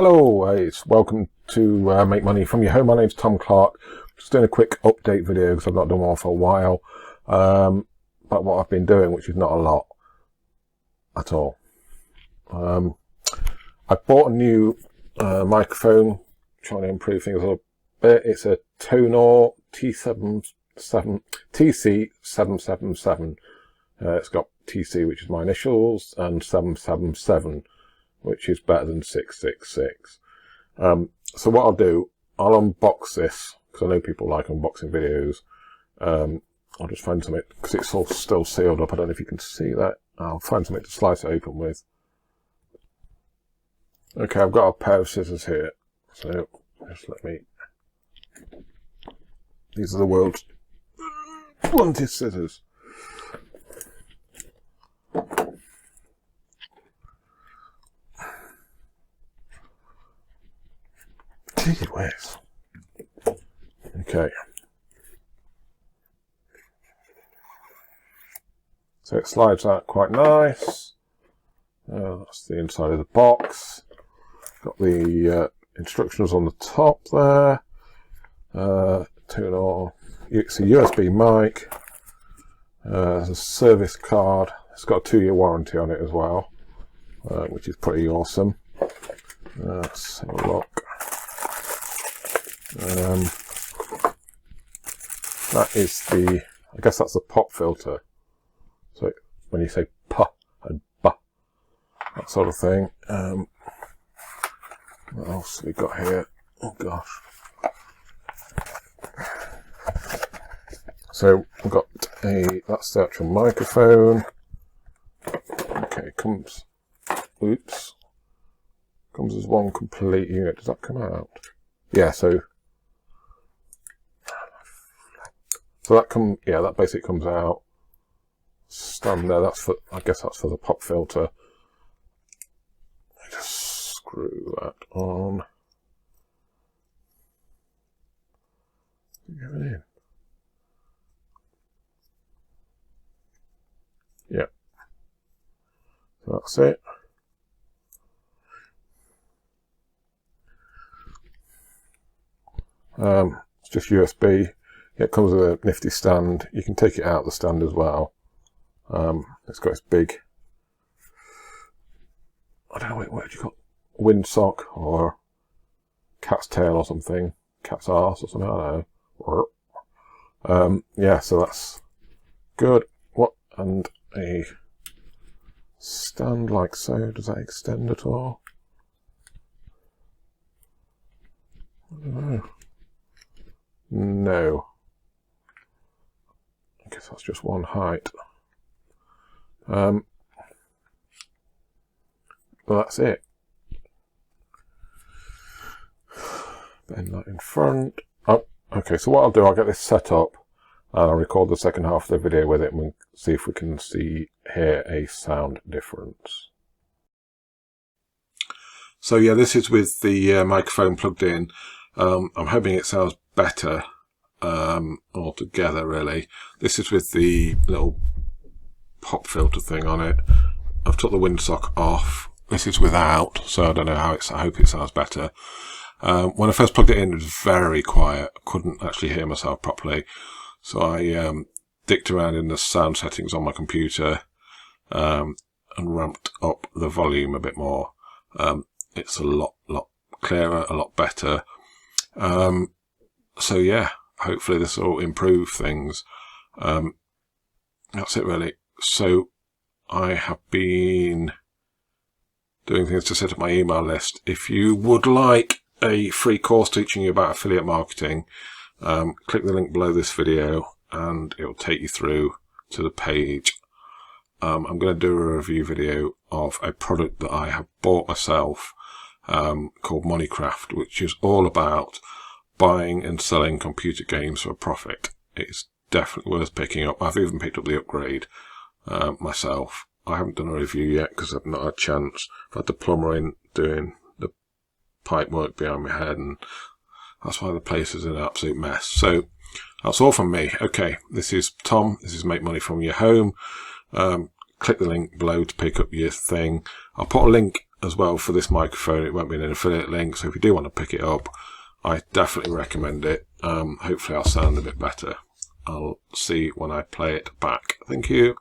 Hello, it's welcome to Make Money From Your Home. My name's Tom Clark. Just doing a quick update video because I've not done one for a while. But what I've been doing, which is not a lot at all. I bought a new microphone, trying to improve things a little bit. It's a Tonor TC777. It's got TC, which is my initials, and 777. Which is better than 666. So what I'll do, I'll unbox this, because I know people like unboxing videos. I'll just find something, because it's all still sealed up. I don't know if you can see that. I'll find something to slice it open with. Okay, I've got a pair of scissors here. So, just let me... These are the world's bluntest scissors. Gee whiz. Okay. So it slides out quite nice. That's the inside of the box. Got the instructions on the top there. Tonor. It's a USB mic. There's a service card. It's got a 2-year warranty on it as well, which is pretty awesome. Let's have a look. That is the, I guess that's the pop filter. So when you say pa and ba, that sort of thing. What else have we got here? Oh gosh. So we've got that's the actual microphone. Okay, comes as one complete unit. Does that come out? Yeah, so that basically comes out. Stand there, that's for, I guess that's for the pop filter. Just screw that on. Get it in. Yeah. So that's it. It's just USB. It comes with a nifty stand. You can take it out of the stand as well. It's got this big, I don't know what you call it, windsock or cat's tail or something, cat's arse or something, I don't know. Yeah, so that's good. And a stand like so. Does that extend at all? I don't know. No. I guess that's just one height. But that's it. Bend that in front. Oh, okay, so what I'll do, I'll get this set up and I'll record the second half of the video with it and we'll see if we can hear a sound difference. So yeah, this is with the microphone plugged in. I'm hoping it sounds better altogether, really. This is with the little pop filter thing on it. I've took the windsock off. This is without, so I don't know how I hope it sounds better. When I first plugged it in, it was very quiet. I couldn't actually hear myself properly. So I dicked around in the sound settings on my computer and ramped up the volume a bit more. It's a lot clearer, a lot better. So yeah, hopefully this will improve things. That's it really. So I have been doing things to set up my email list. If you would like a free course teaching you about affiliate marketing, click the link below this video and it will take you through to the page. I'm going to do a review video of a product that I have bought myself called Moneycraft, which is all about buying and selling computer games for a profit. It's definitely worth picking up. I've even picked up the upgrade myself. I haven't done a review yet because I've not had a chance. I've had the plumber in doing the pipe work behind my head, and that's why the place is an absolute mess. So that's all from me. Okay, this is Tom. This is Make Money From Your Home. Click the link below to pick up your thing. I'll put a link as well for this microphone. It won't be an affiliate link, so if you do want to pick it up, I definitely recommend it. Hopefully I'll sound a bit better. I'll see when I play it back. Thank you.